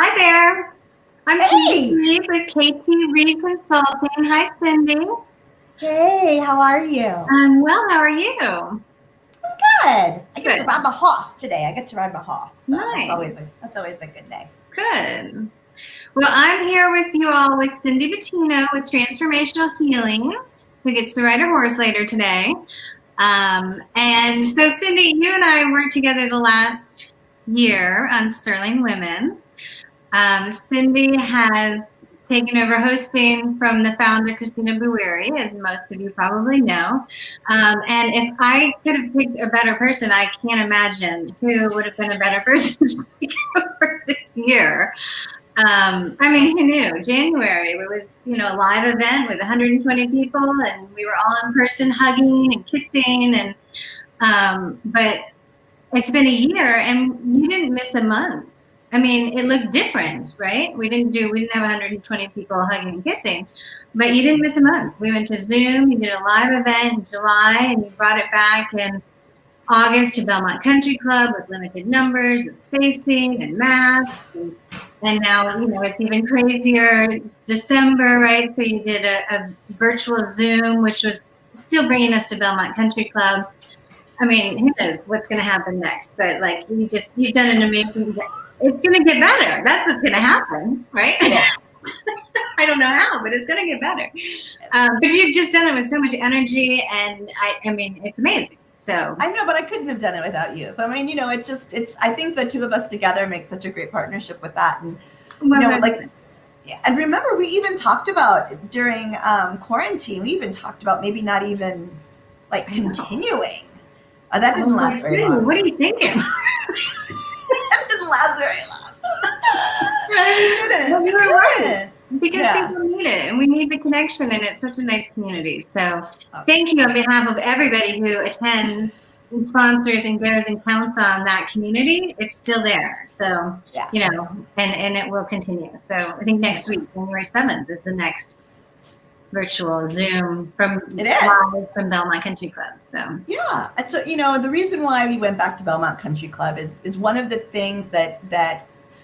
Hi there. I'm Hey! Cindy Reed with KT Reed Consulting. Hi, Cindy. Hey, how are you? I'm well. How are you? Good. I get to Good. ride my horse today. I get to ride my horse, so that's Nice. always a good day. Good. Well, I'm here with you all with Cindy Battino with Transformational Healing, who gets to ride her horse later today. And so, Cindy, you and I worked together the last year on Sterling Women. Cindy has taken over hosting from the founder, Christina Bueri, as most of you probably know. And if I could have picked a better person, I can't imagine who would have been a better person to take over this year. I mean, who knew? January, it was, a live event with 120 people, and we were all in person hugging and kissing. But it's been a year, and you didn't miss a month. I mean, it looked different, right? We didn't have 120 people hugging and kissing, but you didn't miss a month. We went to Zoom, you did a live event in July, and you brought it back in August to Belmont Country Club with limited numbers and spacing and masks. And now, it's even crazier. December, right? So you did a virtual Zoom, which was still bringing us to Belmont Country Club. I mean, who knows what's going to happen next? But like, you've done an amazing. It's going to get better. That's what's going to happen, right? Yeah. I don't know how, but it's going to get better. But you've just done it with so much energy, and I mean, it's amazing. So I know, but I couldn't have done it without you. So I mean, I think the two of us together make such a great partnership with that, and yeah. And remember, we even talked about during quarantine. We even talked about maybe not even continuing. That didn't last very long. What are you thinking? That didn't last very long. We were right. Because people need it, and we need the connection, and it's such a nice community. So thank you on behalf of everybody who attends and sponsors and goes and counts on that community. It's still there. So, and it will continue. So I think next week, January 7th, is the next virtual Zoom from Belmont Country Club. So yeah, and so the reason why we went back to Belmont Country Club is one of the things that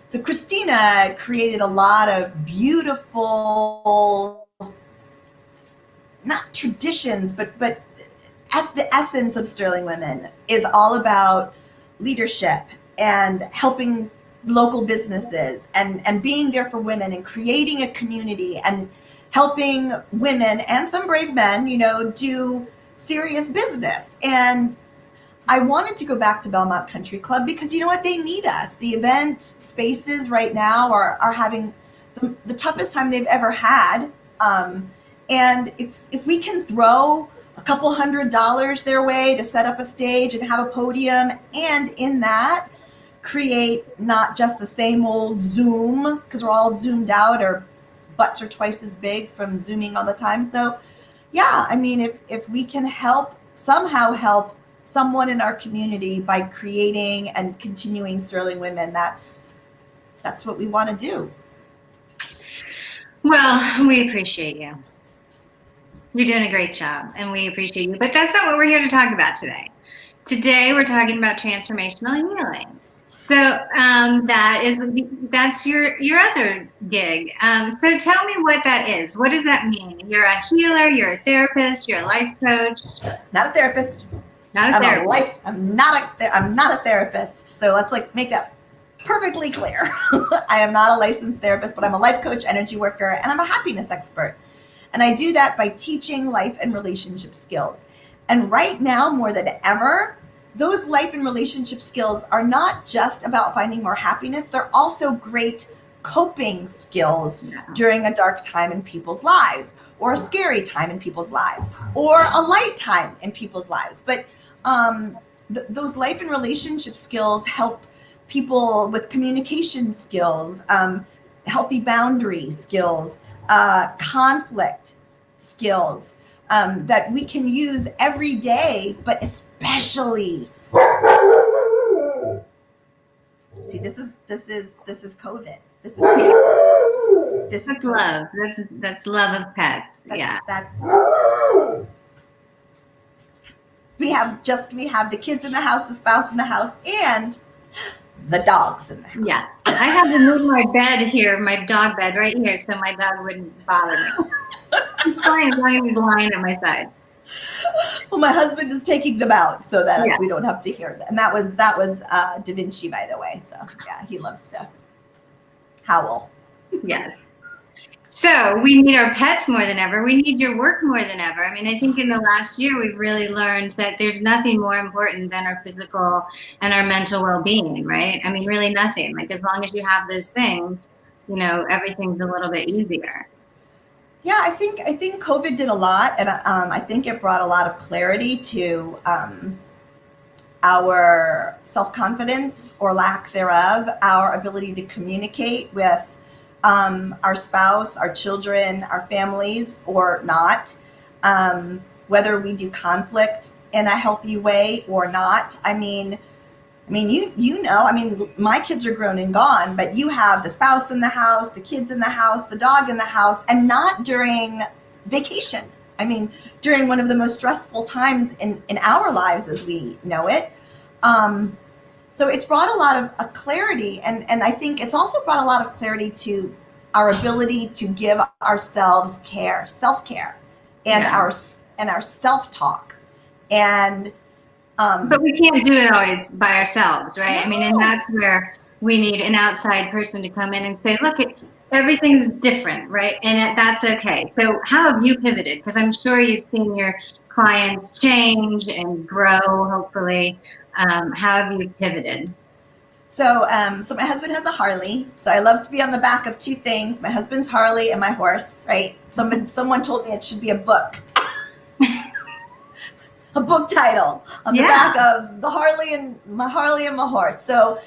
so Christina created a lot of beautiful, not traditions, but as the essence of Sterling Women is all about leadership and helping local businesses and being there for women and creating a community and helping women and some brave men, do serious business. And I wanted to go back to Belmont Country Club because you know what? They need us. The event spaces right now are having the toughest time they've ever had. And if we can throw a couple $100 their way to set up a stage and have a podium, and in that create not just the same old Zoom, because we're all zoomed out, or butts are twice as big from Zooming all the time. So yeah, I mean, if we can somehow help someone in our community by creating and continuing Sterling Women, that's what we want to do. Well, we appreciate you. You're doing a great job, and we appreciate you. But that's not what we're here to talk about today. Today, we're talking about transformational healing. So that's your other gig. So tell me what that is. What does that mean? You're a healer. You're a therapist. You're a life coach. Not a therapist. Not a therapist. I'm not a therapist. So let's make that perfectly clear. I am not a licensed therapist, but I'm a life coach, energy worker, and I'm a happiness expert. And I do that by teaching life and relationship skills. And right now, more than ever, those life and relationship skills are not just about finding more happiness. They're also great coping skills during a dark time in people's lives, or a scary time in people's lives, or a light time in people's lives. But those life and relationship skills help people with communication skills, healthy boundary skills, conflict skills that we can use every day, but especially. See, this is COVID. This is love. That's love of pets. That's we have the kids in the house, the spouse in the house, and the dogs in the house. Yes. I had to move my bed here, my dog bed right here, so my dog wouldn't bother me. He's fine as long as he's lying at my side. Well, my husband is taking them out so that Yeah. we don't have to hear them. And that was Da Vinci, by the way. So yeah, he loves to howl. Yes. So we need our pets more than ever. We need your work more than ever. I mean, I think in the last year, we've really learned that there's nothing more important than our physical and our mental well-being, right? I mean, really nothing. Like, as long as you have those things, you know, everything's a little bit easier. Yeah, I think COVID did a lot, and I think it brought a lot of clarity to our self-confidence or lack thereof, our ability to communicate with our spouse, our children, our families, or not, whether we do conflict in a healthy way or not. I mean, you know, I mean, my kids are grown and gone, but you have the spouse in the house, the kids in the house, the dog in the house, and not during vacation. I mean, during one of the most stressful times in our lives as we know it. So it's brought a lot of clarity, and I think it's also brought a lot of clarity to our ability to give ourselves care, self-care, and Yeah. our self-talk. And but we can't do it always by ourselves, right? No. I mean, and that's where we need an outside person to come in and say, look, everything's different, right? And that's okay. So how have you pivoted? Because I'm sure you've seen your clients change and grow, hopefully. How have you pivoted? So my husband has a Harley. So I love to be on the back of two things: my husband's Harley and my horse. Right? Someone told me it should be a book, a book title on the back of the Harley and my horse. So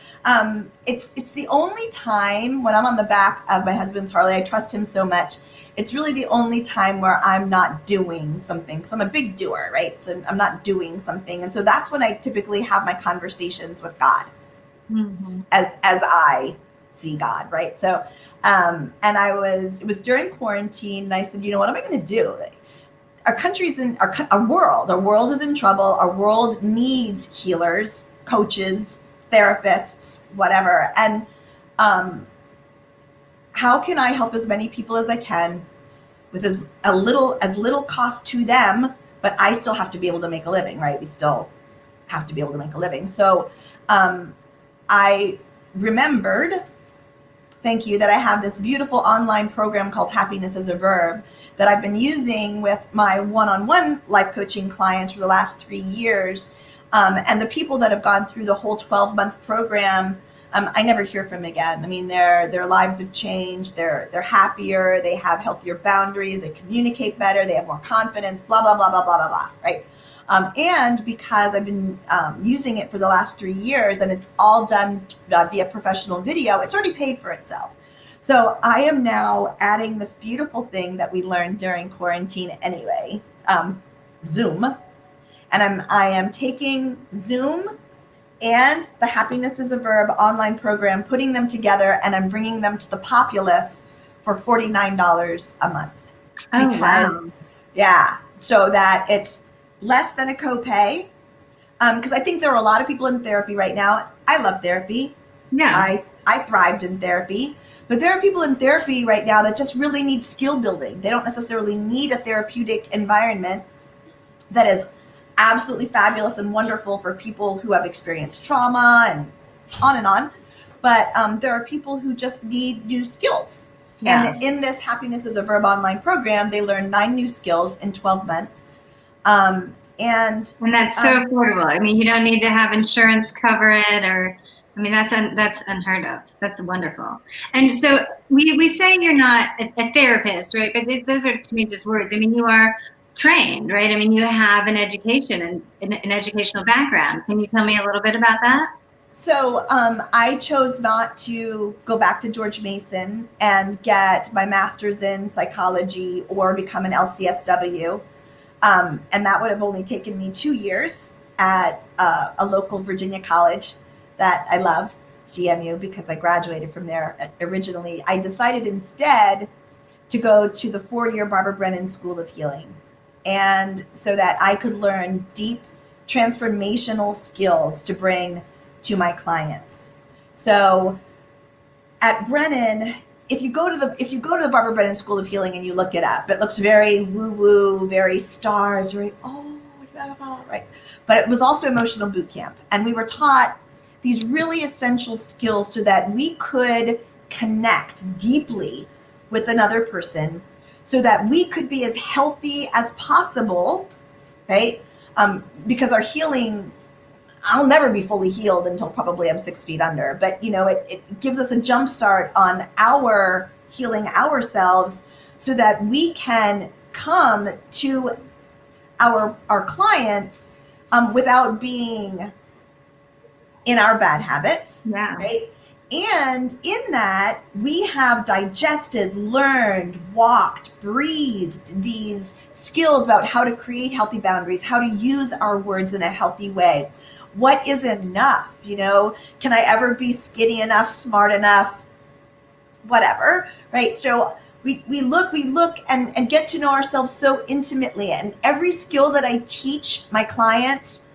it's the only time when I'm on the back of my husband's Harley. I trust him so much. It's really the only time where I'm not doing something, because I'm a big doer, right? So I'm not doing something, and so that's when I typically have my conversations with God. Mm-hmm. As I see God, right? So, and it was during quarantine, and I said, you know, what am I going to do? Our country's in our world is in trouble. Our world needs healers, coaches, therapists, whatever. And how can I help as many people as I can with as little cost to them, but I still have to be able to make a living, right? We still have to be able to make a living. So, I remembered, thank you, that I have this beautiful online program called Happiness is a Verb that I've been using with my one-on-one life coaching clients for the last 3 years. And the people that have gone through the whole 12-month program, I never hear from again. I mean, their lives have changed. They're happier. They have healthier boundaries. They communicate better. They have more confidence, blah, blah, blah, blah, blah, blah, blah, right? And because I've been using it for the last 3 years, and it's all done via professional video, it's already paid for itself. So I am now adding this beautiful thing that we learned during quarantine anyway, Zoom. And I am taking Zoom and the Happiness is a Verb online program, putting them together, and I'm bringing them to the populace for $49 a month. Oh, wow. Yeah, so that it's less than a copay, because I think there are a lot of people in therapy right now. I love therapy. Yeah. I thrived in therapy, but there are people in therapy right now that just really need skill building. They don't necessarily need a therapeutic environment that is absolutely fabulous and wonderful for people who have experienced trauma and on. But there are people who just need new skills. Yeah. And in this Happiness is a Verb online program, they learn 9 new skills in 12 months. And that's so affordable. I mean, you don't need to have insurance cover it, or, I mean, that's unheard of. That's wonderful. And so we say you're not a therapist, right? But those are, to me, just words. I mean, you are trained, right? I mean, you have an education and an educational background. Can you tell me a little bit about that? So I chose not to go back to George Mason and get my master's in psychology or become an LCSW. And that would have only taken me 2 years at a local Virginia college that I love, GMU, because I graduated from there originally. I decided instead to go to the 4-year Barbara Brennan School of Healing, and so that I could learn deep transformational skills to bring to my clients. So at Brennan, if you go to the Barbara Brennan School of Healing and you look it up, it looks very woo woo, very stars, very blah, blah, blah, right? But it was also emotional boot camp, and we were taught these really essential skills so that we could connect deeply with another person, so that we could be as healthy as possible, right? Because our healing, I'll never be fully healed until probably I'm 6 feet under. But, it gives us a jump start on our healing ourselves so that we can come to our clients without being in our bad habits, Yeah. right? And in that, we have digested, learned, walked, breathed these skills about how to create healthy boundaries, how to use our words in a healthy way. What is enough? Can I ever be skinny enough, smart enough, whatever, right? So we look and get to know ourselves so intimately. And every skill that I teach my clients,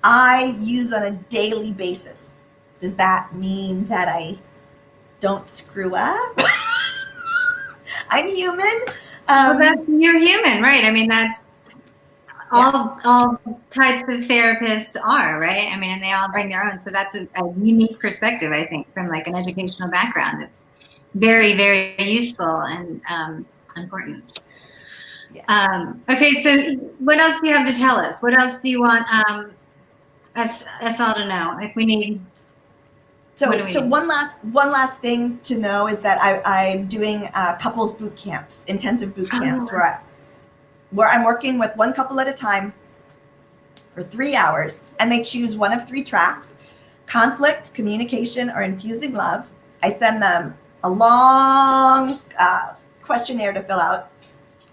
I use on a daily basis. Does that mean that I don't screw up? I'm human. Well, you're human, right? I mean, that's all types of therapists are, right? I mean, and they all bring their own. So that's a unique perspective, I think, from like an educational background. It's very, very useful and important. Yeah. Okay, so what else do you have to tell us? What else do you want us all to know? If we need. So, What do we need? one last thing to know is that I'm doing couples boot camps, intensive boot camps, where I'm working with one couple at a time for 3 hours, and they choose one of 3 tracks: conflict, communication, or infusing love. I send them a long questionnaire to fill out,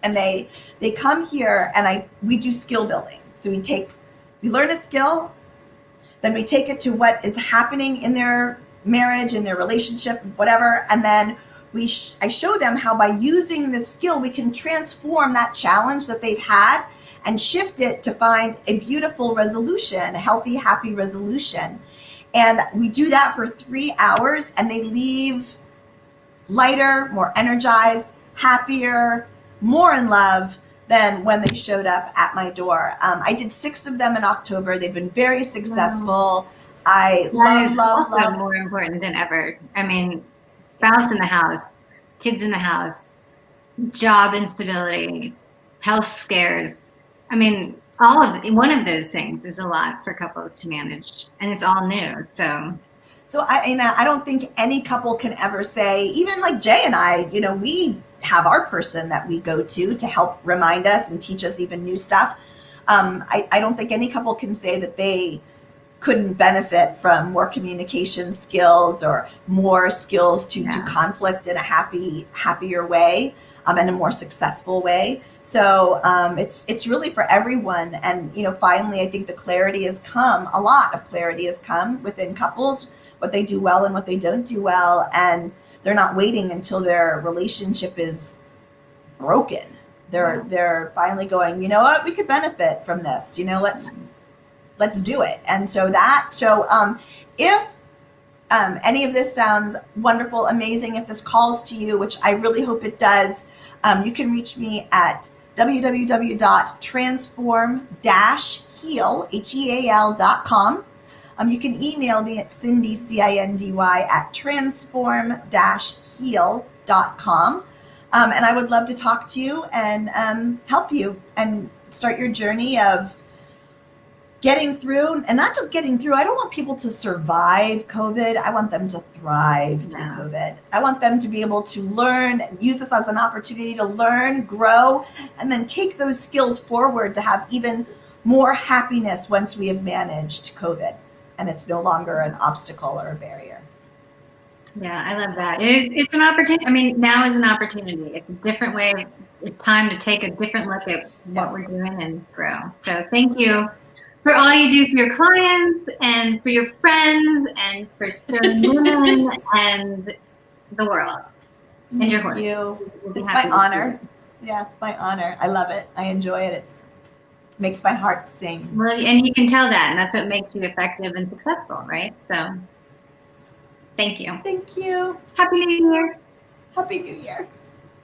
and they come here, and we do skill building. So we learn a skill, then we take it to what is happening in their marriage, in their relationship, whatever, and then I show them how by using this skill we can transform that challenge that they've had and shift it to find a beautiful resolution, a healthy, happy resolution. And we do that for 3 hours, and they leave lighter, more energized, happier, more in love than when they showed up at my door. I did 6 of them in October. They've been very successful. I love more important than ever. I mean, spouse in the house, kids in the house, job instability, health scares. I mean, one of those things is a lot for couples to manage, and it's all new. So I don't think any couple can ever say, even like Jay and I, we have our person that we go to help remind us and teach us even new stuff. I don't think any couple can say that they couldn't benefit from more communication skills or more skills to do conflict in a happier way, and a more successful way. So it's really for everyone. And finally, I think a lot of clarity has come within couples, what they do well and what they don't do well, and they're not waiting until their relationship is broken. They're finally going, you know what, we could benefit from this. Let's do it. And so if any of this sounds wonderful, amazing, if this calls to you, which I really hope it does, you can reach me at www.transform-heal.com. You can email me at Cindy, Cindy, at transform-heal.com. And I would love to talk to you and help you and start your journey of getting through, and not just getting through. I don't want people to survive COVID. I want them to thrive through COVID. I want them to be able to learn and use this as an opportunity to learn, grow, and then take those skills forward to have even more happiness once we have managed COVID and it's no longer an obstacle or a barrier. Yeah, I love that. It's an opportunity. I mean, now is an opportunity. It's a different way, time to take a different look at what we're doing and grow. So thank you for all you do for your clients and for your friends and for serving women and the world and your horse. Thank you. It's my honor. Yeah, it's my honor. I love it. I enjoy it. It makes my heart sing. Well, and you can tell that, and that's what makes you effective and successful, right? So Thank you. Thank you. Happy New Year. Happy New Year.